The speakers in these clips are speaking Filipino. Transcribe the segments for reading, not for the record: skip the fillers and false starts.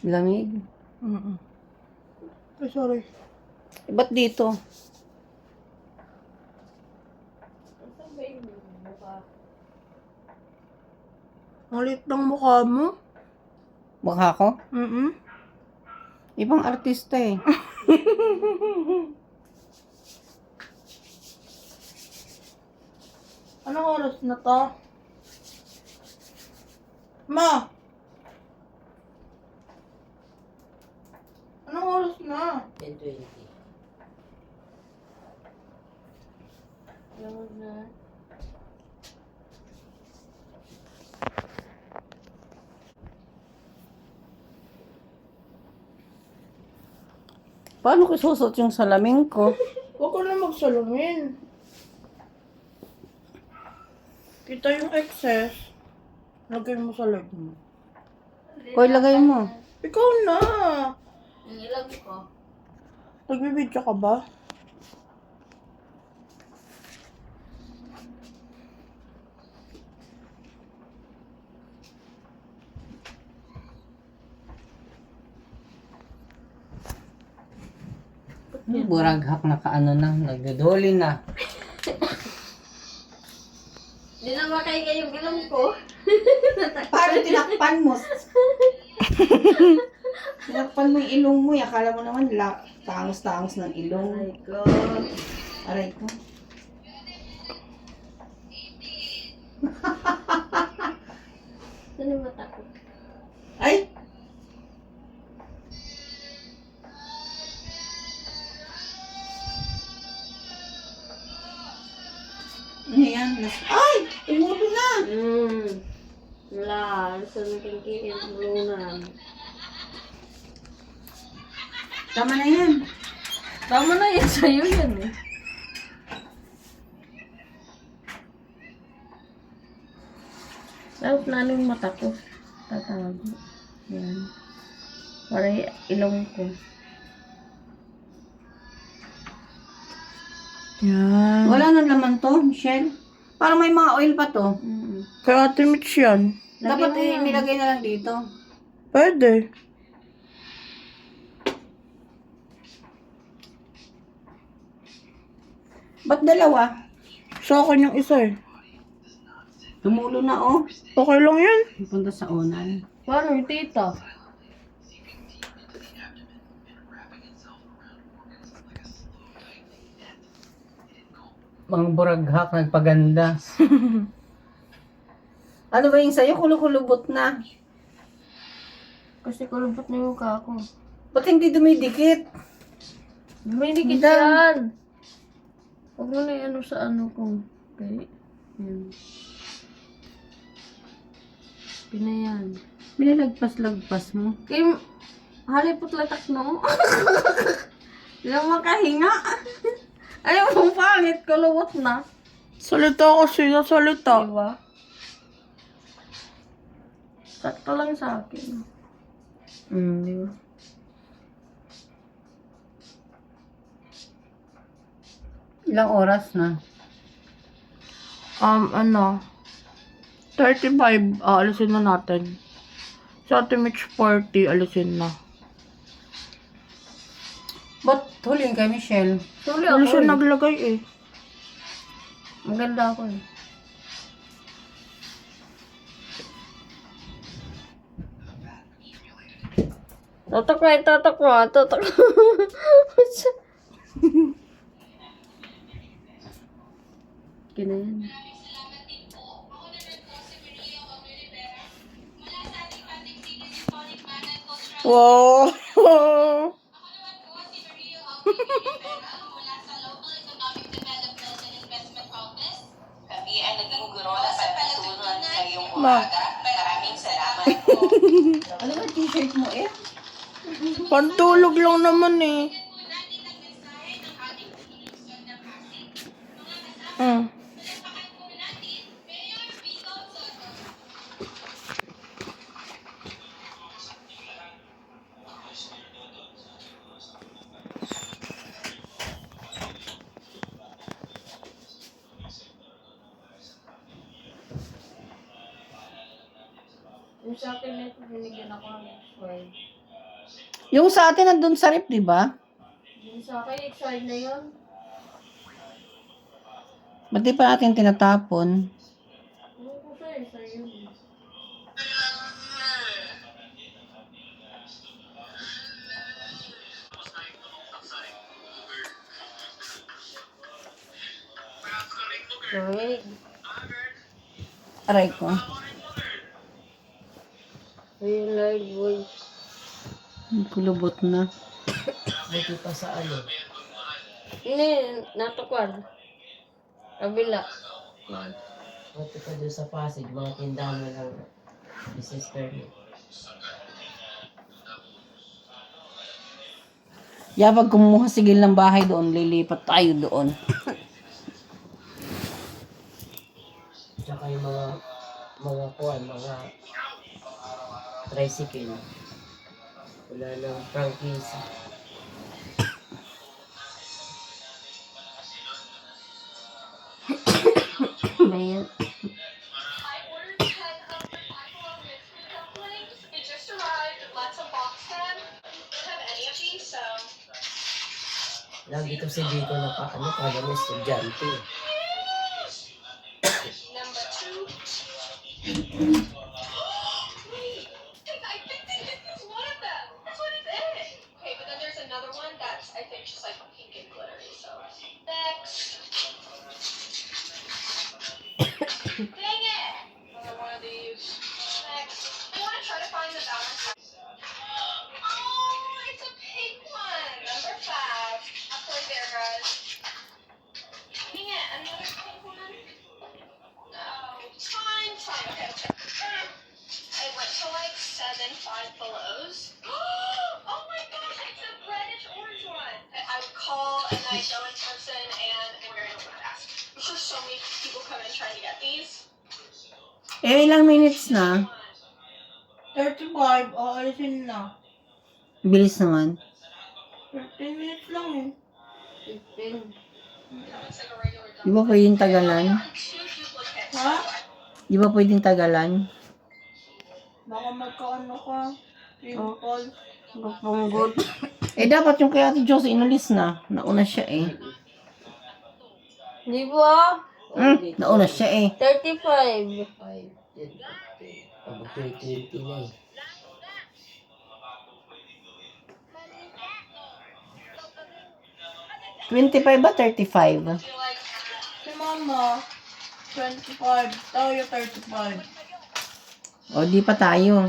Lamig. Ay, sorry. Ba't dito? Ang liit ng mukha mo. Mukha ko? Mm-mm. Ibang artista eh. Anong oras na to? Ma! Anong oras na? 10:20. Alam mo na. Paano ko susot yung salamin ko? Huwag ko na magsalamin. Kita yung excess. Lagay mo sa leg mo. Ko ilagay mo. Ikaw na! Ang ilang ko. Nagbibidyo ka ba? Buraghak na kaano na. Nagdodoli na. Di na makaiga yung ilang ko. Paano tinakpan mo? Tinakpan mo yung ilong mo. Akala mo naman tangos-tangos ng ilong. My God. Aray ko. Saan yung mata ko? Ay! Ano yan? Ay! Tumulo na! Wala. Saan yung kingkikin? Bulunan. Tama na yan. Tama na yan. Sa'yo yan eh. Tapos lalo yung mata ko. Tatago. Yan. Para ilong ko. Yan. Wala nang laman to, Michelle. Parang may mga oil pa to. Kay Ate Mitch yan. Dapat nilagay na lang dito. Pwede. Ba't dalawa? Sa akin yung isa eh. Tumulo na oh. Okay lang yan. Punta sa unan. Paano yung tita? Mga buraghak, nagpaganda. Ano ba yung sa'yo? Kulukulubot na. Kasi kulubot na yung mukha ko. Ba't hindi dumidikit? May dikit Madam. yan. Huwag mo na yung ano sa ano ko. Okay. Yan. Pinayan. Binalagpas-lagpas mo. Kaya halipot latak no? Hindi na makahinga. Ayaw mo pangit, kulubot na. Salita kasi, salita. Diba? Sakto lang sa akin. Di ba? Ilang oras na? 35, alisin na natin. Sa Ate Mitch 40, alisin na. Ba't huling kay Michelle? Tuli Ano ako siya eh. naglagay eh. Maganda ako eh. Tatak ko. Kina yan. Wow! Kami ay naging guro na sa pagtutunan sa iyong Ma. umaga. Maraming salamat po. Ano ba t-shirt mo eh? Pantulog lang naman eh. Yung sa akin nito, binigyan ako ng X-ray. Yung sa atin nandun sa rep, di ba? Yung sa akin, expired na yun. Ba't di pa natin tinatapon? Ano ko sa'yo? Wait. Aray ko. Ayun, Lord, boy. Kulubot na. Buti pa sa ano. Hindi, natukwad. Kabila. Yan. Buti pa doon sa Pasig. Mga tindahan na lang. Ni sister niya. Pag kumuha sigil ng bahay doon, lilipat tayo doon. Tsaka yung mga kuwan, mga tricycle. Wala nang prangkisa. Bayan. I ordered 10 of the Buffalo Mixed Dumplings. It just arrived. Lots of box them. Don't have any of these, so. Lagi to si Biko na kaya mo estudyante. Number 2. Wait, I think this is one of them. That's what it is. Okay, but then there's another one that's, I think, just like pink and glittery, so. Next. Dang it! Another one of these. Next. I want to try to find the balance. Oh, it's a pink one. Number 5. Halfway there, guys. Dang it, another pink one. No. Fine. Okay, let's check. I went to like 7 Five Belows. Oh my gosh, it's a reddish orange one. I would call and I go in person and we're gonna go fast. There's just so many people coming and trying to get these. Ilang minutes na? 35, aalisin na. Bilis naman. 15 minutes lang eh. 15. It's like a regular Di ba pwedeng tagalan? Two duplicates. Ha? Di ba pwedeng tagalan? Baka magkaano ka. Pimple. Mapunggod. Dapat yung kay Ate Josie inalis na. Nauna siya eh. Di ba? Nauna siya eh. 35. 5, 10, 15. Pag 20 na eh. $25 ba? 35? Feel like Si mama, 25. Tayo 35. O, di pa tayo.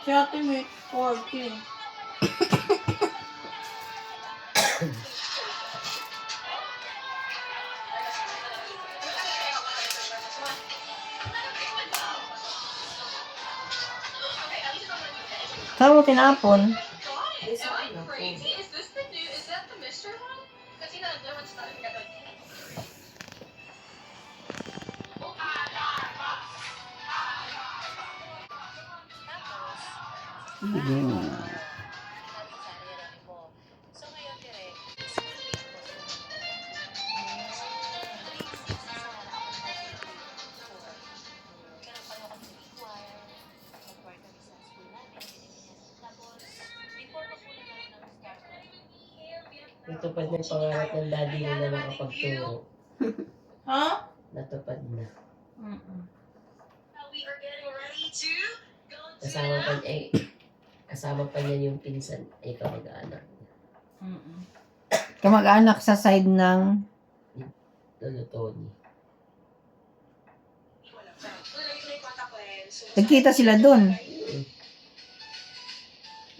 Si ate Mitch, 40. Saan mo tinapon? am I crazy? Is this the new? Is that the mystery one? Because you know the one's not even got the. Natupad na yung pangarap ng daddy nila na makapagturo. Ha? Natupad na. We are getting ready to go to. Kasama pa niya yung pinsan. Kamag-anak. Kamag-anak sa side ng... Lolo Tony. Nagkita sila dun.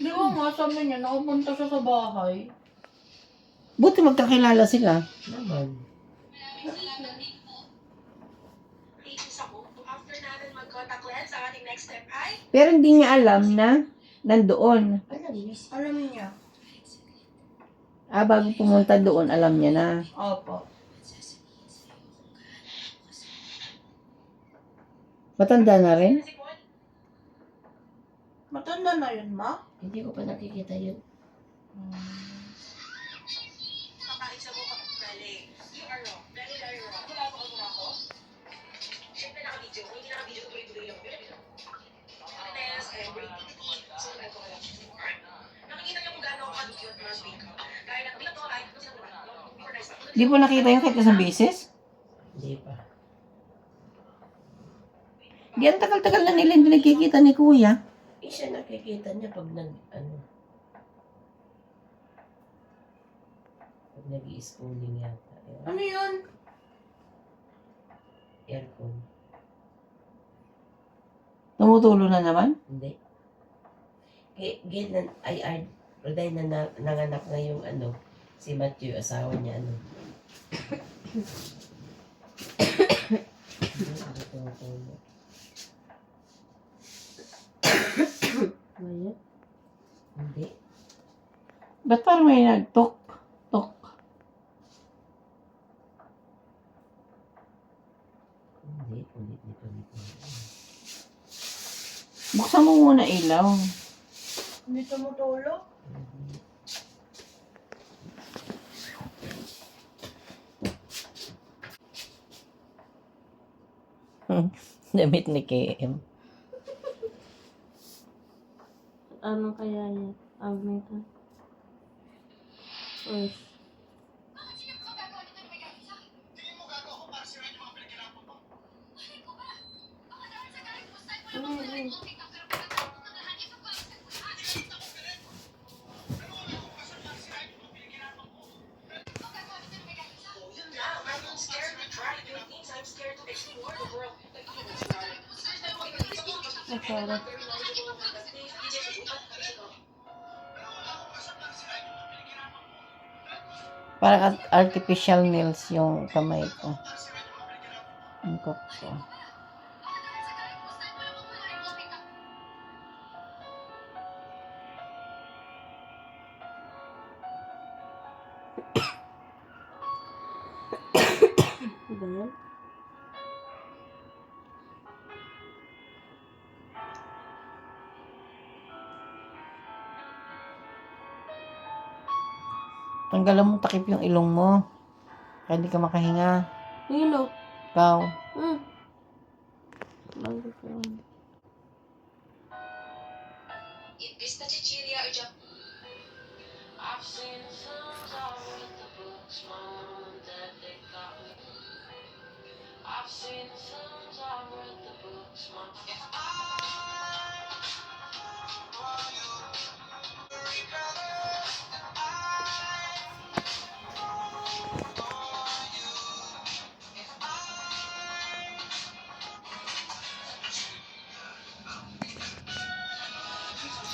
Di ba nga sabi niya, nakapunta siya sa bahay. Buti magkakilala sila. Naman. After natin mag-contact lens, ang ating next step ay Pero hindi niya alam na nandoon. Alam niya. Alam niya. Bago pumunta doon, alam niya na. Opo. Matanda na rin. Matanda na yun, ma? Hindi ko pa nakikita yun. kakain sa buka galing. You are wrong. Very wrong. Wala ako. Siyempre naka-video. Kung hindi naka-video, tuloy-tuloy lang. Honest, I am ready to eat. So, nagko lang. Di mo nakita yun kahit isang beses? Hindi pa. Di ang tagal-tagal na nila hindi nagkikita ni Kuya. Siya nakikita niya pag pag nag-i-schooling yata. Ano yun? Aircon. Tumutulo na naman? Hindi. Roday nanganak na yung si Matthew, asawa niya Hindi tumutulo. Ano? Hindi. Ba't parang may nagtok? Tok. Hindi. Ulit. Buksan mo muna ilaw. Hindi tumutulo? Damit ni KM. Ano kaya yan? Nito. Uy. Ano yun? Sorry. Parang artificial nails yung kamay ko. Ang ko. Diba yan? Tanggalan mo takip yung ilong mo. Kaya hindi ka makahinga. Yun o. Ikaw. Bakit yun? Is the chichirya or jump? I've seen the films, I've read the books, my mom and dad, they got me. I've seen the films, I've read the books, my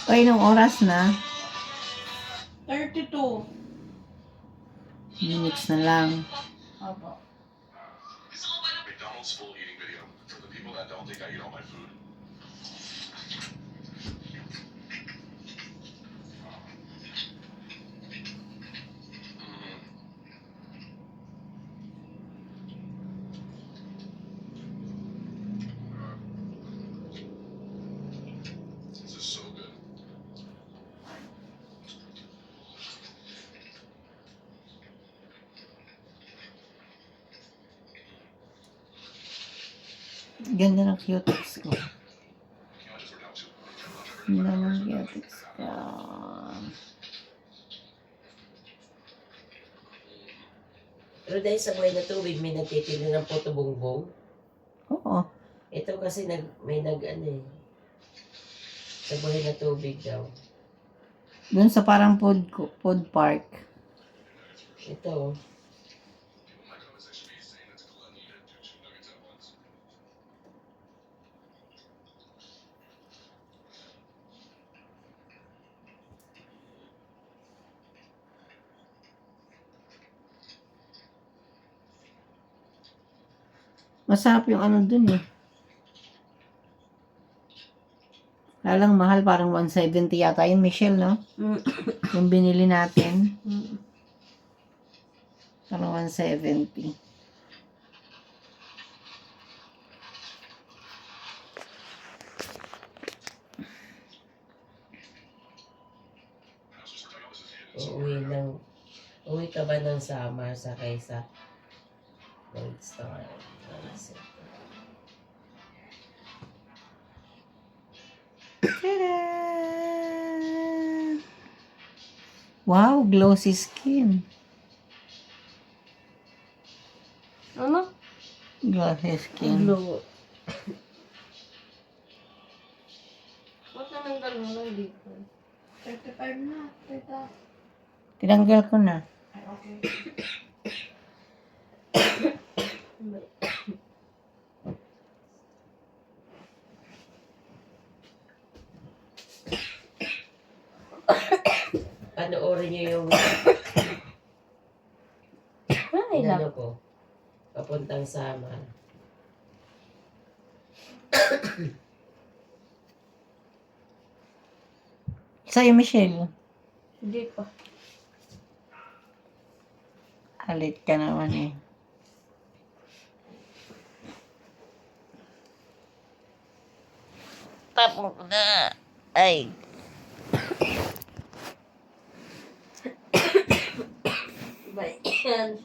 Ay, nung oras na. 32. Minutes na lang. Opo. McDonald's full eating video for the people that don't think I eat all my food. This is so good. Ganda ng cutex ko. I just worked out too. Ganda ng cutex ko. Pero dahil sa buhay na tubig, may nagtitinda ng puto bongbong. Oo. Ito kasi sa buhay na tubig daw. Doon sa parang food park. Ito, My comments actually be saying it's gluttony to do 2 nuggets at once. Masarap yung ano dun eh. Lalang mahal, parang 170 yata yun, Michelle, no? Yung binili natin. Parang 170. I was just working out this is hidden. uwi ka ba ng summer sa kaysa Gold Star? Ta-da! Wow, glossy skin. Ano? Glossy skin. Glow. Ba't nananggal mo na dito? 35 na. Tinanggal ko na. Panoorin niyo yung Ay, ano ko. Papuntang sama. Sa'yo, Michelle. Hindi pa. Halit ka naman eh. Tapos na. Ay. Ba yan?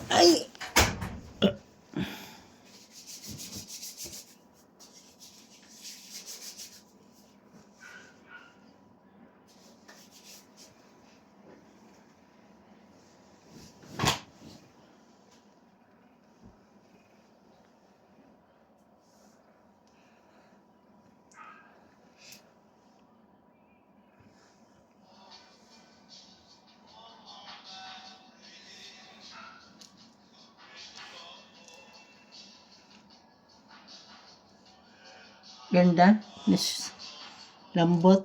Ay. Ganda. This lambot.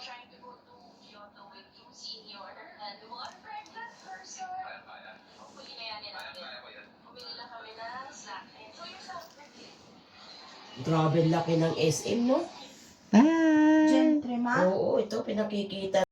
Trying to go to Kyoto with you, senior, and mga pregnant person. Hopefully, kayanin natin. Bumili lang kami ng snack. So, yung sa birthday. Grabe laki ng SM, no? Bye. Gentry, ma. Oo, ito pinakikita